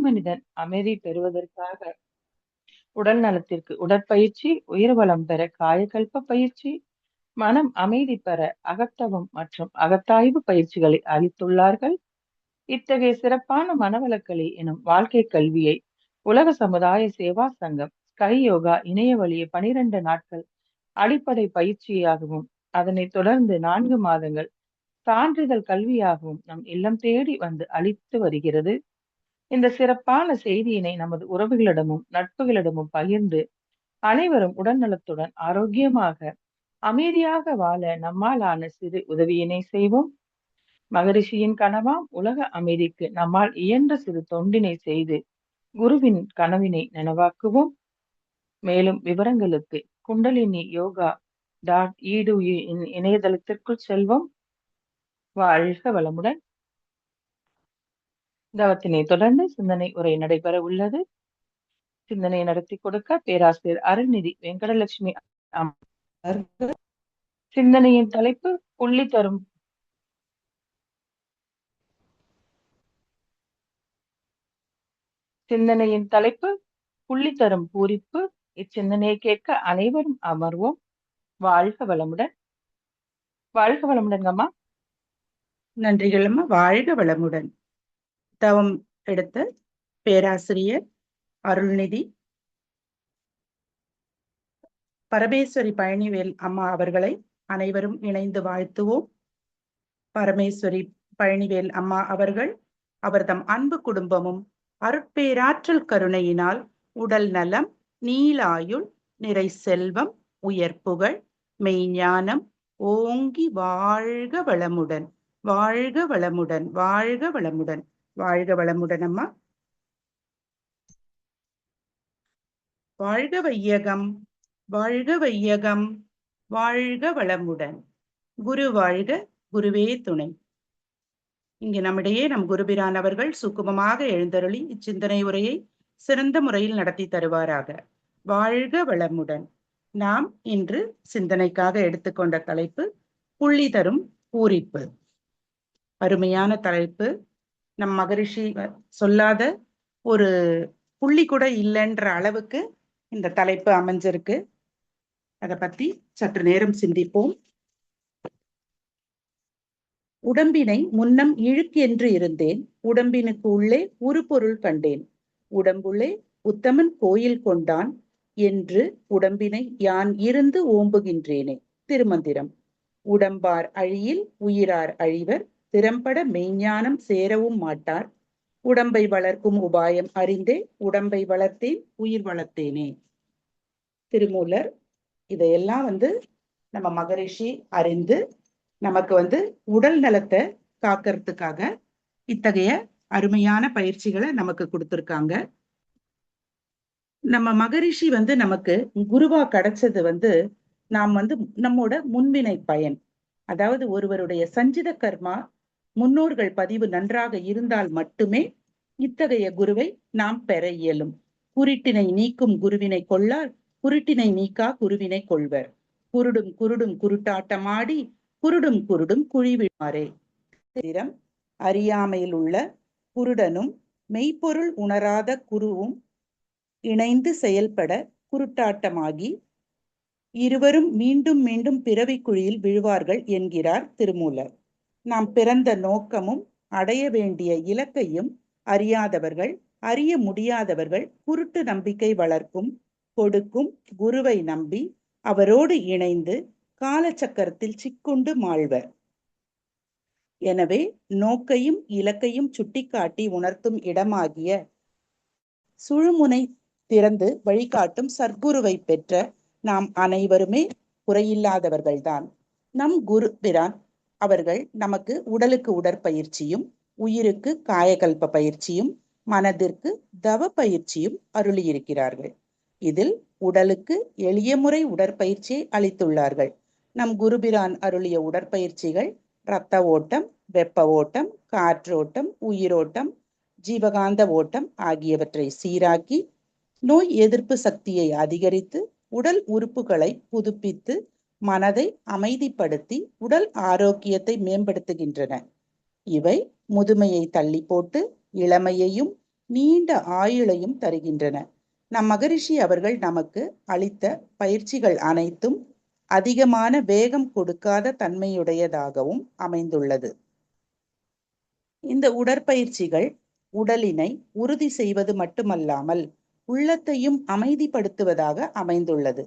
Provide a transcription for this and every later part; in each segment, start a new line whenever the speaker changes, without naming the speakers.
தனிமனிதன் அமைதி பெறுவதற்காக உடல் நலத்திற்கு உடற்பயிற்சி, உயிர் வளம் பெற காயகல்ப பயிற்சி, மனம் அமைதி பெற அகத்தவம் மற்றும் அகத்தாய்வு பயிற்சிகளை அளித்துள்ளார்கள். இத்தகைய சிறப்பான மனவளக்கலை எனும் வாழ்க்கை கல்வியை உலக சமுதாய சேவா சங்கம் ஸ்கை யோகா இணைய வழியை 12 நாட்கள் அடிப்படை பயிற்சியாகவும் அதனைத் தொடர்ந்து 4 மாதங்கள் சான்றிதழ் கல்வியாகவும் நம் இல்லம் தேடி வந்து அளித்து வருகிறது. இந்த சிறப்பான செய்தியினை நமது உறவுகளிடமும் நட்புகளிடமும் பகிர்ந்து அனைவரும் உடல் நலத்துடன் ஆரோக்கியமாக அமைதியாக வாழ நம்மால் ஆன சிறு உதவியினை செய்வோம். மகரிஷியின் கனவாம் உலக அமைதிக்கு நம்மால் இயன்ற சிறு தொண்டினை செய்து குருவின் கனவினை நனவாக்குவோம். மேலும் விவரங்களுக்கு குண்டலினி யோகா .edu இணையதளத்திற்குள் செல்வோம். வாழ்க வளமுடன். தவத்தினை தொடர்ந்து சிந்தனை உரை நடைபெற உள்ளது. சிந்தனை நடத்தி கொடுக்க பேராசிரியர் அருள்நிதி வெங்கடலட்சுமி சிந்தனையின் தலைப்பு புள்ளி தரும் பூரிப்பு. இச்சிந்தனையை கேட்க அனைவரும் அமர்வோம். வாழ்க வளமுடன். வாழ்க வளமுடன் அம்மா.
நன்றிகள் அம்மா. வாழ்க வளமுடன். தவம் எடுத்த பேராசிரியர் அருள்நிதி பரமேஸ்வரி பழனிவேல் அம்மா அவர்களை அனைவரும் இணைந்து வாழ்த்துவோம். பரமேஸ்வரி பழனிவேல் அம்மா அவர்கள் அவர்தம் அன்பு குடும்பமும் அருட்பேராற்றல் கருணையினால் உடல் நலம், நீலாயுள், நிறை செல்வம், உயர்ப்புகள், மெய்ஞானம் ஓங்கி வாழ்க வளமுடன். வாழ்க வளமுடன். வாழ்க வளமுடன். வாழ்க வளமுடன் அம்மா. வாழ்க வையகம், வாழ்க வையகம், வாழ்க வளமுடன். குரு வாழ்க, குருவே துணை. இங்கு நம்மிடையே நம் குருபிரான் அவர்கள் சுக்குமமாக எழுந்தருளி இச்சிந்தனை உரையை சிறந்த முறையில் நடத்தி தருவாராக. வாழ்க வளமுடன். நாம் இன்று சிந்தனைக்காக எடுத்துக்கொண்ட தலைப்பு புள்ளி தரும் பூரிப்பு. அருமையான தலைப்பு. நம் மகரிஷி சொல்லாத ஒரு புள்ளி கூட இல்லைன்ற அளவுக்கு இந்த தலைப்பு அமைஞ்சிருக்கு. அதை பத்தி சற்று நேரம் சிந்திப்போம். உடம்பினை முன்னம் இழுக்கென்று இருந்தேன், உடம்பினுக்கு உள்ளே உருபொருள் கண்டேன், உடம்புள்ளே உத்தமன் கோயில் கொண்டான் என்று உடம்பினை யான் இருந்து ஓம்புகின்றேனே. திருமந்திரம். உடம்பார் அழியில் உயிரார் அழிவர், திறம்பட மெய்ஞானம் சேரவும் மாட்டார், உடம்பை வளர்க்கும் உபாயம் அறிந்தே உடம்பை வளர்த்தேன் உயிர் வளர்த்தேனே. திருமூலர். இதையெல்லாம் நம்ம மகரிஷி அறிந்து நமக்கு உடல் நலத்தை காக்கிறதுக்காக இத்தகைய அருமையான பயிற்சிகளை நமக்கு கொடுத்திருக்காங்க. நம்ம மகரிஷி நமக்கு குருவா கிடைச்சது நாம் நம்மோட முன்வினை பயன். அதாவது ஒருவருடைய சஞ்சித கர்மா முன்னோர்கள் பதிவு நன்றாக இருந்தால் மட்டுமே இத்தகைய குருவை நாம் பெற இயலும். குருட்டினை நீக்கும் குருவினை கொள்ளார், குருட்டினை நீக்கா குருவினை கொள்வர். குருடும் குருடும் குருட்டாட்டமாடி குருடும் குருடும் குழிவிடுமாறே. அறியாமையில் உள்ள குருடனும் மெய்ப்பொருள் உணராத குருவும் இணைந்து செயல்பட குருட்டாட்டமாகி இருவரும் மீண்டும் மீண்டும் பிறவி குழியில் விழுவார்கள் என்கிறார் திருமூலர். நாம் பிறந்த நோக்கமும் அடைய வேண்டிய இலக்கையும் அறியாதவர்கள், அறிய முடியாதவர்கள் குருட்டு நம்பிக்கை வளர்க்கும் கொடுக்கும் குருவை நம்பி அவரோடு இணைந்து காலச்சக்கரத்தில் சிக்குண்டு மாழ்வர். எனவே நோக்கையும் இலக்கையும் சுட்டிக்காட்டி உணர்த்தும் இடமாகிய சுழுமுனை திறந்து வழிகாட்டும் சர்க்குருவை பெற்ற நாம் அனைவருமே குறையில்லாதவர்கள்தான். நம் குரு பிரான் அவர்கள் நமக்கு உடலுக்கு உடற்பயிற்சியும், உயிருக்கு காயகல்ப பயிற்சியும், மனதிற்கு தவ பயிற்சியும் அருளியிருக்கிறார்கள். இதில் உடலுக்கு எளிய முறை உடற்பயிற்சியை அளித்துள்ளார்கள். நம் குருபிரான் அருளிய உடற்பயிற்சிகள் இரத்த ஓட்டம், வெப்ப ஓட்டம், காற்றோட்டம், உயிரோட்டம், ஜீவகாந்த ஓட்டம் ஆகியவற்றை சீராக்கி நோய் எதிர்ப்பு சக்தியை அதிகரித்து உடல் உறுப்புகளை புதுப்பித்து மனதை அமைதிப்படுத்தி உடல் ஆரோக்கியத்தை மேம்படுத்துகின்றன. இவை முதுமையை தள்ளி போட்டு இளமையையும் நீண்ட ஆயுளையும் தருகின்றன. நம் மகரிஷி அவர்கள் நமக்கு அளித்த பயிற்சிகள் அனைத்தும் அதிகமான வேகம் கொடுக்காத தன்மையுடையதாகவும் அமைந்துள்ளது. இந்த உடற்பயிற்சிகள் உடலினை உறுதி செய்வது மட்டுமல்லாமல் உள்ளத்தையும் அமைதிப்படுத்துவதாக அமைந்துள்ளது.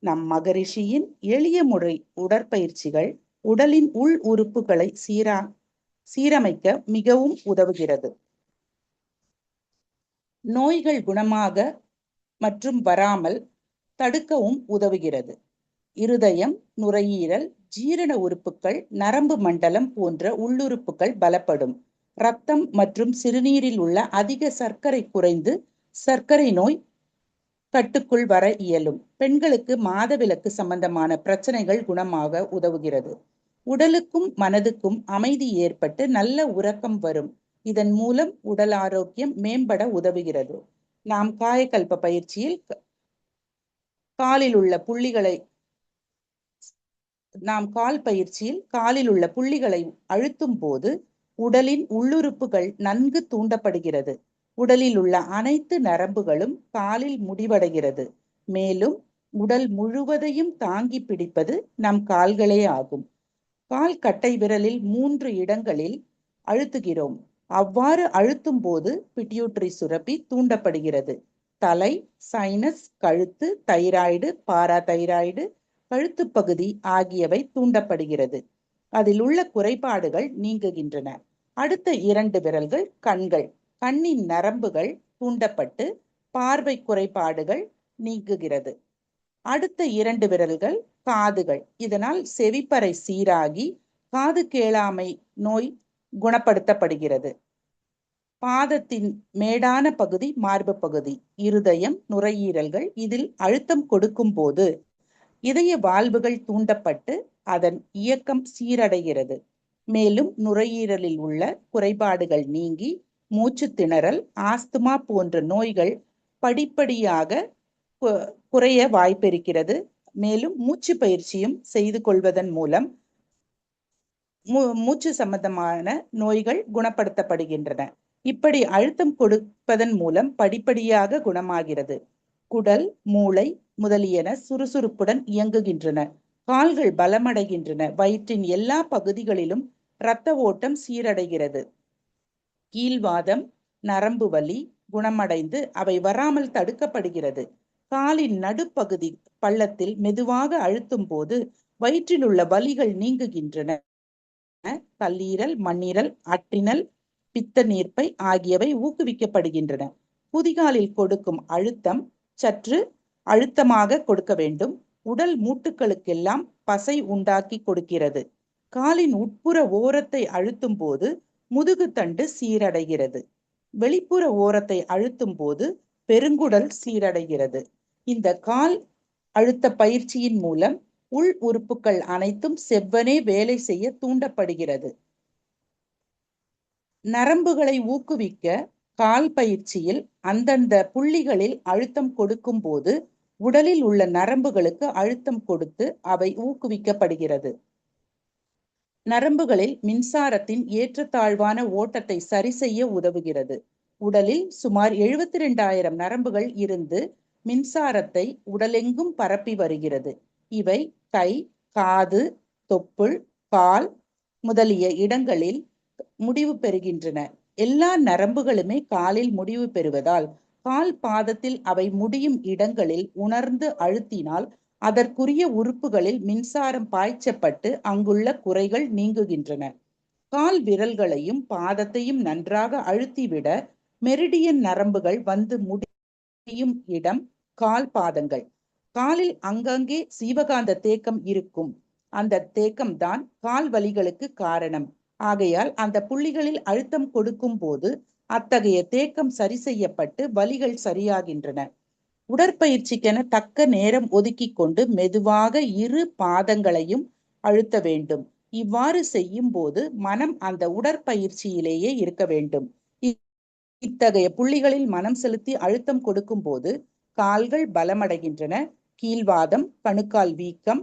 நம் மகரிஷியின் எளிய முறை உடற்பயிற்சிகள் உடலின் உள் உறுப்புகளை சீரமைக்க மிகவும் உதவுகிறது. நோய்கள் குணமாக மற்றும் வராமல் தடுக்கவும் உதவுகிறது. இருதயம், நுரையீரல், ஜீரண உறுப்புகள், நரம்பு மண்டலம் போன்ற உள்ளுறுப்புகள் பலப்படும். இரத்தம் மற்றும் சிறுநீரில் உள்ள அதிக சர்க்கரை குறைந்து சர்க்கரை நோய் கட்டுக்குள் வர இயலும். பெண்களுக்கு மாதவிலக்கு சம்பந்தமான பிரச்சனைகள் குணமாக உதவுகிறது. உடலுக்கும் மனதுக்கும் அமைதி ஏற்பட்டு நல்ல உறக்கம் வரும். இதன் மூலம் உடல் ஆரோக்கியம் மேம்பட உதவுகிறது. நாம் காயகல்ப பயிற்சியில் காலில் உள்ள புள்ளிகளை அழுத்தும் போது உடலின் உள்ளுறுப்புகள் நன்கு தூண்டப்படுகிறது. உடலில் உள்ள அனைத்து நரம்புகளும் காலில் முடிவடைகிறது. மேலும் உடல் முழுவதையும் தாங்கி பிடிப்பது நம் கால்களே ஆகும். கால் கட்டை விரலில் 3 இடங்களில் அழுத்துகிறோம். அவ்வாறு அழுத்தும் போது பிட்யூட்டரி சுரப்பி தூண்டப்படுகிறது. தலை, சைனஸ், கழுத்து, தைராய்டு, பாராதைராய்டு, கழுத்து பகுதி ஆகியவை தூண்டப்படுகிறது. அதில் உள்ள குறைபாடுகள் நீங்குகின்றன. அடுத்த 2 விரல்கள் கண்கள். கண்ணின் நரம்புகள் தூண்டப்பட்டு பார்வை குறைபாடுகள் நீங்குகிறது. அடுத்த 2 விரல்கள் காதுகள். இதனால் செவிப்பறை சீராகி காது கேளாமை நோய் குணப்படுத்தப்படுகிறது. பாதத்தின் மேடான பகுதி மார்பு பகுதி, இருதயம், நுரையீரல்கள். இதில் அழுத்தம் கொடுக்கும் போது இதய வால்வுகள் தூண்டப்பட்டு அதன் இயக்கம் சீரடைகிறது. மேலும் நுரையீரலில் உள்ள குறைபாடுகள் நீங்கி மூச்சு திணறல், ஆஸ்துமா போன்ற நோய்கள் படிப்படியாக குறைய வாய்ப்பிருக்கிறது. மேலும் மூச்சு பயிற்சியும் செய்து கொள்வதன் மூலம் மூச்சு சம்பந்தமான நோய்கள் குணப்படுத்தப்படுகின்றன. இப்படி அழுத்தம் கொடுப்பதன் மூலம் படிப்படியாக குணமாகிறது. குடல், மூளை முதலியன சுறுசுறுப்புடன் இயங்குகின்றன. கால்கள் பலமடைகின்றன. வயிற்றின் எல்லா பகுதிகளிலும் இரத்த ஓட்டம் சீரடைகிறது. கீழ்வாதம், நரம்பு வலி குணமடைந்து அவை வராமல் தடுக்கப்படுகிறது. காலின் நடுப்பகுதி பள்ளத்தில் மெதுவாக அழுத்தும் போது வயிற்றில் உள்ள வலிகள் நீங்குகின்றன. கல்லீரல், மண்ணீரல், அற்றினல், பித்த நீர்ப்பை ஆகியவை ஊக்குவிக்கப்படுகின்றன. குதிகாலில் கொடுக்கும் அழுத்தம் சற்று அழுத்தமாக கொடுக்க வேண்டும். உடல் மூட்டுகளுக்கெல்லாம் பசை உண்டாக்கி கொடுக்கிறது. காலின் உட்புற ஓரத்தை அழுத்தும் போது முதுகு தண்டு சீரடைகிறது. வெளிப்புற ஓரத்தை அழுத்தும் போது பெருங்குடல் சீரடைகிறது. இந்த கால் அழுத்த பயிற்சியின் மூலம் உள் உறுப்புகள் அனைத்தும் செவ்வனே வேலை செய்ய தூண்டப்படுகிறது. நரம்புகளை ஊக்குவிக்க கால் பயிற்சியில் அந்தந்த புள்ளிகளில் அழுத்தம் கொடுக்கும் போது உடலில் உள்ள நரம்புகளுக்கு அழுத்தம் கொடுத்து அவை ஊக்குவிக்கப்படுகிறது. நரம்புகளில் மின்சாரத்தின் ஏற்றத்தாழ்வான ஓட்டத்தை சரி செய்ய உதவுகிறது. உடலில் சுமார் 72,000 நரம்புகள் இருந்து மின்சாரத்தை உடலெங்கும் பரப்பி வருகிறது. இவை கை, காது, தொப்புள், கால் முதலிய இடங்களில் முடிவு பெறுகின்றன. எல்லா நரம்புகளுமே காலில் முடிவு பெறுவதால் கால் பாதத்தில் அவை முடியும் இடங்களில் உணர்ந்து அழுத்தினால் அதற்குரிய உறுப்புகளில் மின்சாரம் பாய்ச்சப்பட்டு அங்குள்ள குறைகள் நீங்குகின்றன. கால் விரல்களையும் பாதத்தையும் நன்றாக அழுத்திவிட மெரிடியன் நரம்புகள் வந்து முடியும் இடம் கால் பாதங்கள். காலில் அங்கங்கே சீவகாந்த தேக்கம் இருக்கும். அந்த தேக்கம் தான் கால் வலிகளுக்கு காரணம். ஆகையால் அந்த புள்ளிகளில் அழுத்தம் கொடுக்கும் போது அத்தகைய தேக்கம் சரி செய்யப்பட்டு வலிகள் சரியாகின்றன. உடற்பயிற்சிக்கென தக்க நேரம் ஒதுக்கி கொண்டு மெதுவாக 2 பாதங்களையும் அழுத்த வேண்டும். இவ்வாறு செய்யும் போது மனம் அந்த உடற்பயிற்சியிலேயே இருக்க வேண்டும். இத்தகைய புள்ளிகளில் மனம் செலுத்தி அழுத்தம் கொடுக்கும் போது கால்கள் பலமடைகின்றன. கீழ்வாதம், கணுக்கால் வீக்கம்,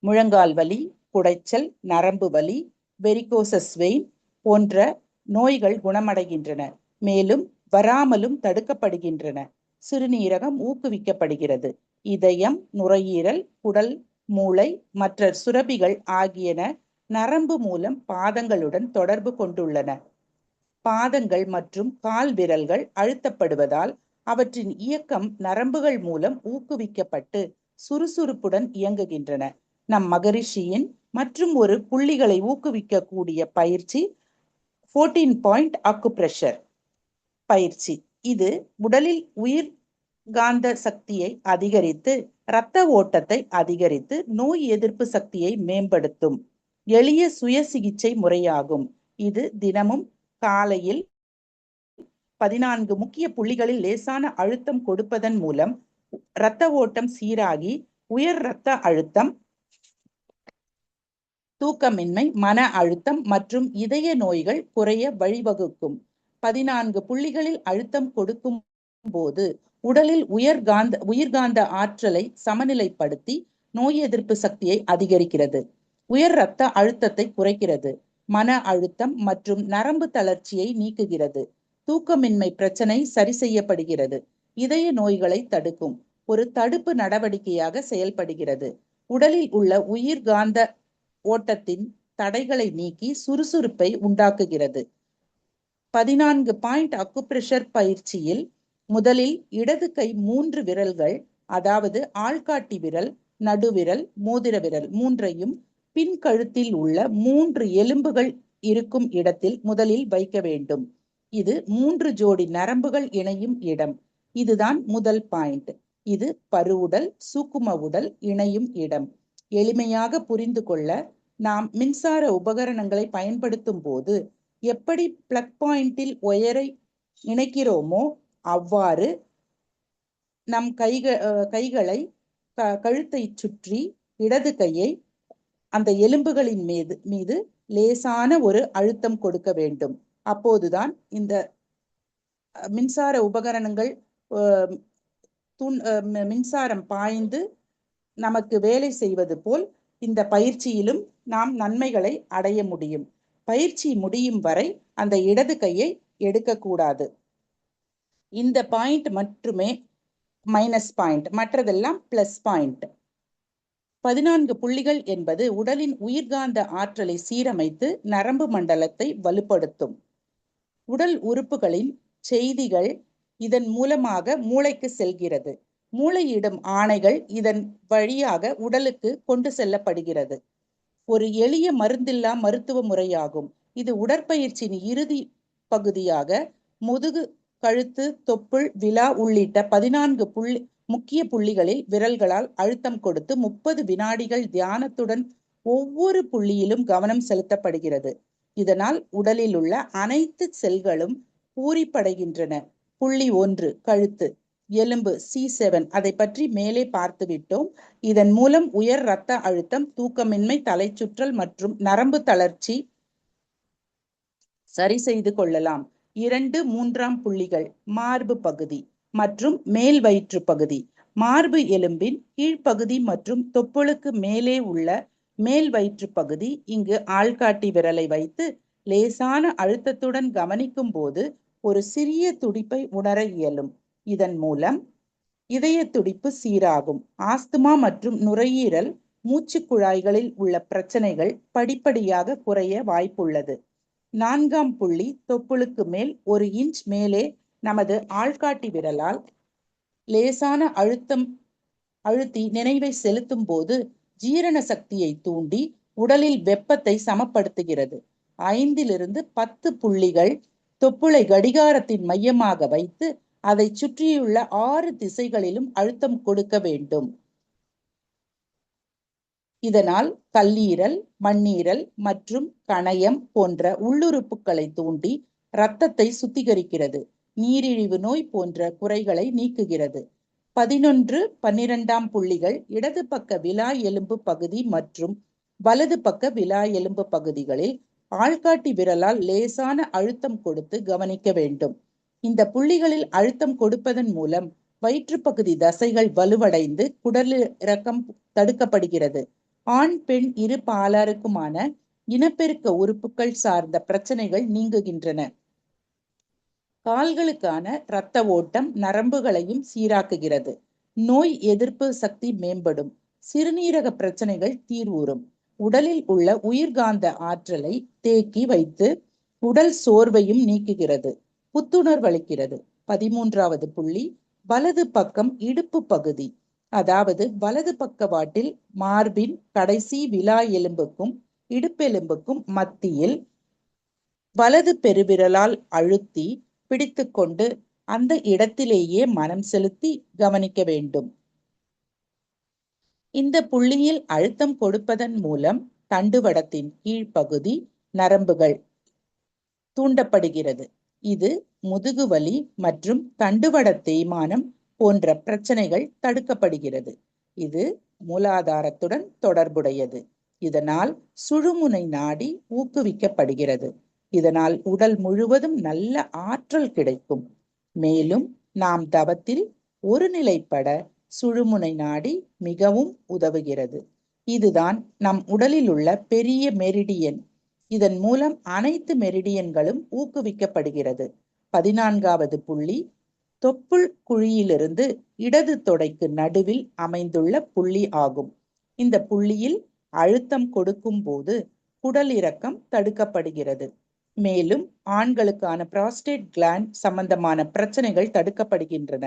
முழங்கால் வலி, குடைச்சல், நரம்பு வலி, வெரிகோசஸ் வெயின் போன்ற நோய்கள் குணமடைகின்றன. மேலும் வராமலும் தடுக்கப்படுகின்றன. சிறுநீரகம் ஊக்குவிக்கப்படுகிறது. இதயம், நுரையீரல், குடல், மூளை மற்ற சுரபிகள் ஆகியன நரம்பு மூலம் பாதங்களுடன் தொடர்பு கொண்டுள்ளன. பாதங்கள் மற்றும் கால் விரல்கள் அழுத்தப்படுவதால் அவற்றின் இயக்கம் நரம்புகள் மூலம் ஊக்குவிக்கப்பட்டு சுறுசுறுப்புடன் இயங்குகின்றன. நம் மகரிஷியின் மற்றும் ஒரு புள்ளிகளை ஊக்குவிக்கக்கூடிய பயிற்சி 14 பாயிண்ட் அக்குப்ரெஷர் பயிற்சி. இது உடலில் உயிர் காந்த சக்தியை அதிகரித்து இரத்த ஓட்டத்தை அதிகரித்து நோய் எதிர்ப்பு சக்தியை மேம்படுத்தும் எளிய சுய சிகிச்சை முறையாகும். இது தினமும் காலையில் 14 முக்கிய புள்ளிகளில் லேசான அழுத்தம் கொடுப்பதன் மூலம் இரத்த ஓட்டம் சீராகி உயர் இரத்த அழுத்தம், தூக்கமின்மை, மன அழுத்தம் மற்றும் இதய நோய்கள் குறைய வழிவகுக்கும். 14 புள்ளிகளில் அழுத்தம் கொடுக்கும் போது உடலில் உயிர்காந்த ஆற்றலை சமநிலைப்படுத்தி நோய் எதிர்ப்பு சக்தியை அதிகரிக்கிறது. உயர் இரத்த அழுத்தத்தை குறைக்கிறது. மன அழுத்தம் மற்றும் நரம்பு தளர்ச்சியை நீக்குகிறது. தூக்கமின்மை பிரச்சனை சரி செய்யப்படுகிறது. இதய நோய்களை தடுக்கும் ஒரு தடுப்பு நடவடிக்கையாக செயல்படுகிறது. உடலில் உள்ள உயிர்காந்த ஓட்டத்தின் தடைகளை நீக்கி சுறுசுறுப்பை உண்டாக்குகிறது. 14 பாயிண்ட் அக்குப்ரெஷர் பயிற்சியில் முதலில் இடது கை 3 விரல்கள், அதாவது ஆள்காட்டி விரல், நடுவிரல், மோதிர விரல் மூன்றையும் பின் கழுத்தில் உள்ள 3 எலும்புகள் இருக்கும் இடத்தில் முதலில் வைக்க வேண்டும். இது 3 ஜோடி நரம்புகள் இணையும் இடம். இதுதான் முதல் பாயிண்ட். இது பருவுடல், சூக்கும உடல் இணையும் இடம். எளிமையாக புரிந்து கொள்ள, நாம் மின்சார உபகரணங்களை பயன்படுத்தும் போது எப்படி பிளக் பாயிண்டில் ஒயரை இணைக்கிறோமோ அவ்வாறு நம் கைகளை கழுத்தை சுற்றி இடது கையை அந்த எலும்புகளின் மீது லேசான ஒரு அழுத்தம் கொடுக்க வேண்டும். அப்போதுதான் இந்த மின்சார உபகரணங்கள் மின்சாரம் பாய்ந்து நமக்கு வேலை செய்வது போல் இந்த பயிற்சியிலும் நாம் நன்மைகளை அடைய முடியும். பயிற்சி முடியும் வரை அந்த இடது கையை எடுக்கக்கூடாது. இந்த பாயிண்ட் மட்டுமே மைனஸ் பாயிண்ட், மற்றதெல்லாம் பிளஸ் பாயிண்ட். 14 புள்ளிகள் என்பது உடலின் உயிர்காந்த ஆற்றலை சீரமைத்து நரம்பு மண்டலத்தை வலுப்படுத்தும். உடல் உறுப்புகளின் செய்திகள் இதன் மூலமாக மூளைக்கு செல்கிறது. மூளையிடும் ஆணைகள் இதன் வழியாக உடலுக்கு கொண்டு செல்லப்படுகிறது. ஒரு எளிய மருந்தில்லா மருத்துவ முறையாகும். இது உடற்பயிற்சியின் இறுதி பகுதியாக முதுகு, கழுத்து, தொப்புள், விலா உள்ளிட்ட 14 முக்கிய புள்ளிகளில் விரல்களால் அழுத்தம் கொடுத்து 30 வினாடிகள் தியானத்துடன் ஒவ்வொரு புள்ளியிலும் கவனம் செலுத்தப்படுகிறது. இதனால் உடலில் உள்ள அனைத்து செல்களும் பூரிப்படைகின்றன. புள்ளி 1 கழுத்து எலும்பு C7, அதை பற்றி மேலே பார்த்து விட்டோம். இதன் மூலம் உயர் இரத்த அழுத்தம், தூக்கமின்மை, தலைச்சுற்றல் மற்றும் நரம்பு தளர்ச்சி சரி செய்து கொள்ளலாம். 2 3ஆம் புள்ளிகள் மார்பு பகுதி மற்றும் மேல் வயிற்று பகுதி. மார்பு எலும்பின் கீழ்ப்பகுதி மற்றும் தொப்புளுக்கு மேலே உள்ள மேல் வயிற்று பகுதி. இங்கு ஆள்காட்டி விரலை வைத்து லேசான அழுத்தத்துடன் கவனிக்கும் போது ஒரு சிறிய துடிப்பை உணர இயலும். இதன் மூலம் இதய துடிப்பு சீராகும். ஆஸ்துமா மற்றும் நுரையீரல், மூச்சு குழாய்களில் உள்ள பிரச்சனைகள் படிப்படியாக குறைய வாய்ப்புள்ளது. 4ஆம் புள்ளி தொப்புளுக்கு மேல் 1 இன்ச் மேலே நமது ஆள்காட்டி விரலால் லேசான அழுத்தி நினைவை செலுத்தும் போது ஜீரண சக்தியை தூண்டி உடலில் வெப்பத்தை சமப்படுத்துகிறது. 5 to 10 புள்ளிகள் தொப்புளை கடிகாரத்தின் மையமாக வைத்து அதை சுற்றியுள்ள 6 திசைகளிலும் அழுத்தம் கொடுக்க வேண்டும். இதனால் கல்லீரல், மண்ணீரல் மற்றும் கணையம் போன்ற உள்ளுறுப்புகளை தூண்டி இரத்தத்தை சுத்திகரிக்கிறது. நீரிழிவு நோய் போன்ற குறைகளை நீக்குகிறது. 11 12ஆம் புள்ளிகள் இடது பக்க விலா எலும்பு பகுதி மற்றும் வலது பக்க விலா எலும்பு பகுதிகளில் ஆள்காட்டி விரலால் லேசான அழுத்தம் கொடுத்து கவனிக்க வேண்டும். இந்த புள்ளிகளில் அழுத்தம் கொடுப்பதன் மூலம் வயிற்றுப்பகுதி தசைகள் வலுவடைந்து குடலிறக்கம் தடுக்கப்படுகிறது. ஆண், பெண் இரு பாலாருக்குமான இனப்பெருக்க உறுப்புகள் சார்ந்த பிரச்சனைகள் நீங்குகின்றன. கால்களுக்கான இரத்த ஓட்டம் நரம்புகளையும் சீராக்குகிறது. நோய் எதிர்ப்பு சக்தி மேம்படும். சிறுநீரக பிரச்சனைகள் தீர்வுறும். உடலில் உள்ள உயிர்காந்த ஆற்றலை தேக்கி வைத்து உடல் சோர்வையும் நீக்குகிறது. புத்துணர்வளிக்கிறது. 13வது புள்ளி, வலது பக்கம் இடுப்பு பகுதி. அதாவது வலது பக்கவாட்டில் மார்பின் கடைசி விலா எலும்புக்கும் இடுப்பெலும்புக்கும் மத்தியில் வலது பெருவிரலால் அழுத்தி பிடித்துக்கொண்டு அந்த இடத்திலேயே மனம் செலுத்தி கவனிக்க வேண்டும். இந்த புள்ளியில் அழுத்தம் கொடுப்பதன் மூலம் தண்டுவடத்தின் கீழ்ப்பகுதி நரம்புகள் தூண்டப்படுகிறது. இது முதுகுவலி மற்றும் தண்டுவட தேய்மானம் போன்ற பிரச்சனைகள் தடுக்கப்படுகிறது. இது மூலாதாரத்துடன் தொடர்புடையது. இதனால் சுழுமுனை நாடி ஊக்குவிக்கப்படுகிறது. இதனால் உடல் முழுவதும் நல்ல ஆற்றல் கிடைக்கும். மேலும் நாம் தவத்தில் ஒருநிலைப்பட சுழுமுனை நாடி மிகவும் உதவுகிறது. இதுதான் நம் உடலில் உள்ள பெரிய மெரிடியன். இதன் மூலம் அனைத்து மெரிடியன்களும் ஊக்குவிக்கப்படுகிறது. 14வது புள்ளி, தொப்புள் குழியிலிருந்து இடது தொடைக்கு நடுவில் அமைந்துள்ள புள்ளி ஆகும். இந்த புள்ளியில் அழுத்தம் கொடுக்கும் போது குடல் இறக்கம் தடுக்கப்படுகிறது. மேலும் ஆண்களுக்கான புரோஸ்டேட் கிளாண்ட் சம்பந்தமான பிரச்சனைகள் தடுக்கப்படுகின்றன.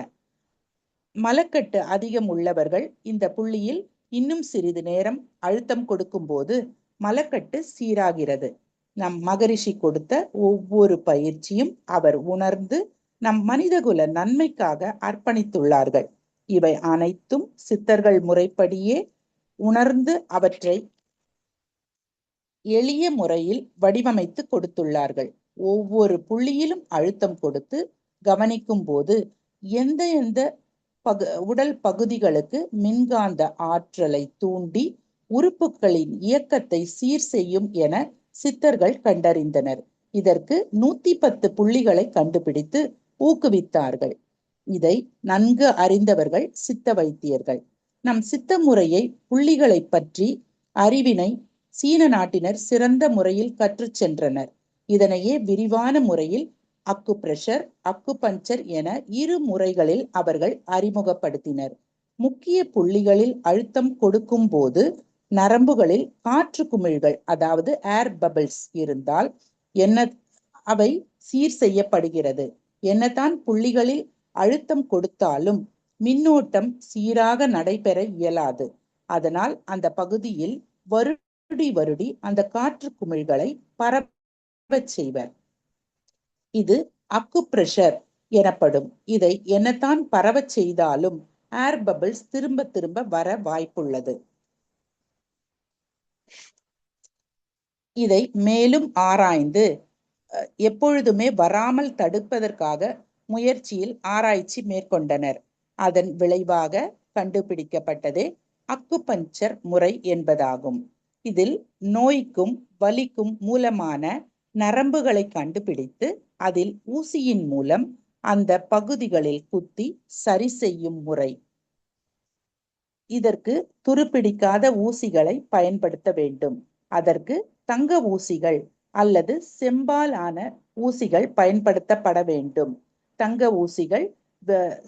மலக்கட்டு அதிகம் உள்ளவர்கள் இந்த புள்ளியில் இன்னும் சிறிது நேரம் அழுத்தம் கொடுக்கும் போது மலக்கட்டு சீராகிறது. நம் மகரிஷி கொடுத்த ஒவ்வொரு பயிற்சியும் அவர் உணர்ந்து நம் மனிதகுல நன்மைக்காக அர்ப்பணித்துள்ளார்கள். இவை அனைத்தும் சித்தர்கள் முறைப்படியே உணர்ந்து அவற்றை எளிய முறையில் வடிவமைத்து கொடுத்துள்ளார்கள். ஒவ்வொரு புள்ளியிலும் அழுத்தம் கொடுத்து கவனிக்கும் போது எந்த உடல் பகுதிகளுக்கு மின்காந்த ஆற்றலை தூண்டி உறுப்புகளின் இயக்கத்தை சீர் செய்யும் என சித்தர்கள் கண்டறிந்தனர். இதற்கு 110 புள்ளிகளை கண்டுபிடித்து ஊக்குவித்தார்கள். இதை நன்கு அறிந்தவர்கள் சித்த வைத்தியர்கள். நம் சித்த முறையை புள்ளிகளை பற்றி அறிவினை சீன நாட்டினர் சிறந்த முறையில் கற்றுச் சென்றனர். இதனையே விரிவான முறையில் அக்குப்ரெஷர், அக்குபஞ்சர் என 2 முறைகளில் அவர்கள் அறிமுகப்படுத்தினர். முக்கிய புள்ளிகளில் அழுத்தம் கொடுக்கும் போது நரம்புகளில் காற்று குமிழ்கள், அதாவது ஏர் பபிள்ஸ் இருந்தால் அவை சீர் செய்யப்படுகிறது. என்னதான் புள்ளிகளில் அழுத்தம் கொடுத்தாலும் மின்னோட்டம் சீராக நடைபெற இயலாது. அதனால் அந்த பகுதியில் வருடி அந்த காற்று குமிழ்களை பரவச் செய்வர். இது அக்குப்ரெஷர் எனப்படும். இதை என்னதான் பரவச் செய்தாலும் ஏர் பபிள்ஸ் திரும்ப திரும்ப வர வாய்ப்புள்ளது. இதை மேலும் ஆராய்ந்து எப்பொழுதுமே வராமல் தடுப்பதற்காக முயற்சியில் ஆராய்ச்சி மேற்கொண்டனர். அதன் விளைவாக கண்டுபிடிக்கப்பட்டதே அக்குபஞ்சர் முறை என்பதாகும். இதில் நோய்க்கும் வலிக்கும் மூலமான நரம்புகளை கண்டுபிடித்து அதில் ஊசியின் மூலம் அந்த பகுதிகளில் குத்தி சரி செய்யும் முறை. இதற்கு துருப்பிடிக்காத ஊசிகளை பயன்படுத்த வேண்டும். அதற்கு தங்க ஊசிகள் அல்லது செம்பால் ஆன ஊசிகள் பயன்படுத்தப்பட வேண்டும். தங்க ஊசிகள்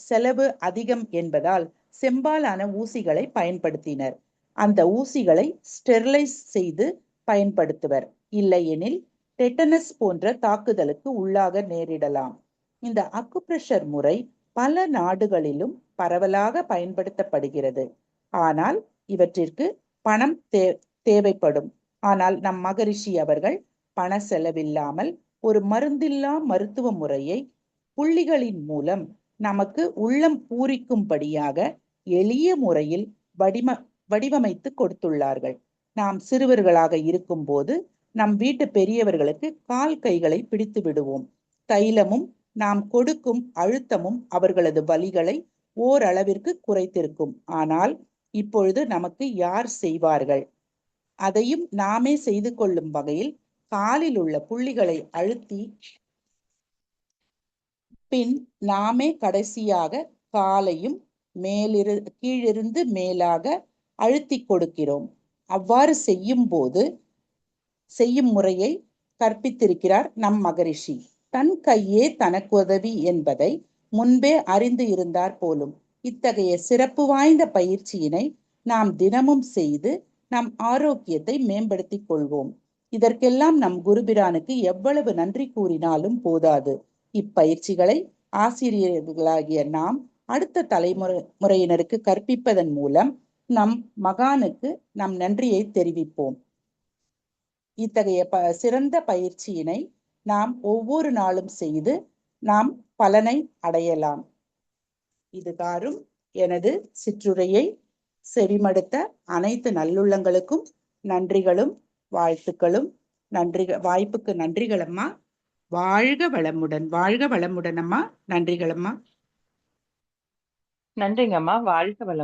செலவு அதிகம் என்பதால் செம்பாலான ஊசிகளை பயன்படுத்தினர். அந்த ஊசிகளை ஸ்டெர்லைஸ் செய்து பயன்படுத்துவர். இல்லையெனில் டெட்டனஸ் போன்ற தாக்குதலுக்கு உள்ளாக நேரிடலாம். இந்த அக்குப்ரெஷர் முறை பல நாடுகளிலும் பரவலாக பயன்படுத்தப்படுகிறது. ஆனால் இவற்றிற்கு பணம் தேவைப்படும். ஆனால் நம் மகரிஷி அவர்கள் பண செலவில்லாமல் ஒரு மருந்தில்லா மருத்துவ முறையை புள்ளிகளின் மூலம் நமக்கு உள்ளம் பூரிக்கும்படியாக எளிய முறையில் வடிவமைத்து கொடுத்துள்ளார்கள். நாம் சிறுவர்களாக இருக்கும் போது நம் வீட்டு பெரியவர்களுக்கு கால் கைகளை பிடித்து விடுவோம். தைலமும் நாம் கொடுக்கும் அழுத்தமும் அவர்களது வலிகளை ஓரளவிற்கு குறைத்திருக்கும். ஆனால் இப்பொழுது நமக்கு யார் செய்வார்கள்? அதையும் நாமே செய்து கொள்ளும் வகையில் காலில் உள்ள புள்ளிகளை அழுத்தி பின் நாமே கடைசியாக காலையும் கீழிருந்து மேலாக அழுத்தி கொடுக்கிறோம். அவ்வாறு செய்யும் முறையை கற்பித்திருக்கிறார் நம் மகரிஷி. தன் கையே தனக்கு உதவி என்பதை முன்பே அறிந்து இருந்தார் போலும். இத்தகைய சிறப்பு வாய்ந்த பயிற்சியினை நாம் தினமும் செய்து நம் ஆரோக்கியத்தை மேம்படுத்திக் கொள்வோம். இதற்கெல்லாம் நம் குருபிரானுக்கு எவ்வளவு நன்றி கூறினாலும் போதாது. இப்பயிற்சிகளை ஆசிரியர்களாகிய நாம் அடுத்த தலைமுறையினருக்கு கற்பிப்பதன் மூலம் நம் மகானுக்கு நம் நன்றியை தெரிவிப்போம். இத்தகைய சிறந்த பயிற்சியினை நாம் ஒவ்வொரு நாளும் செய்து நாம் பலனை அடையலாம். இதுகாரும் எனது சிற்றுரையை செவிமடுத்த அனைத்து நல்லுள்ளங்களுக்கும் நன்றிகளும் வாழ்த்துக்களும். வாய்ப்புக்கு நன்றிகள் அம்மா. வாழ்க வளமுடன். வாழ்க வளமுடன் அம்மா. நன்றிகள் அம்மா.
நன்றிங்கம்மா. வாழ்க வளமுடன்.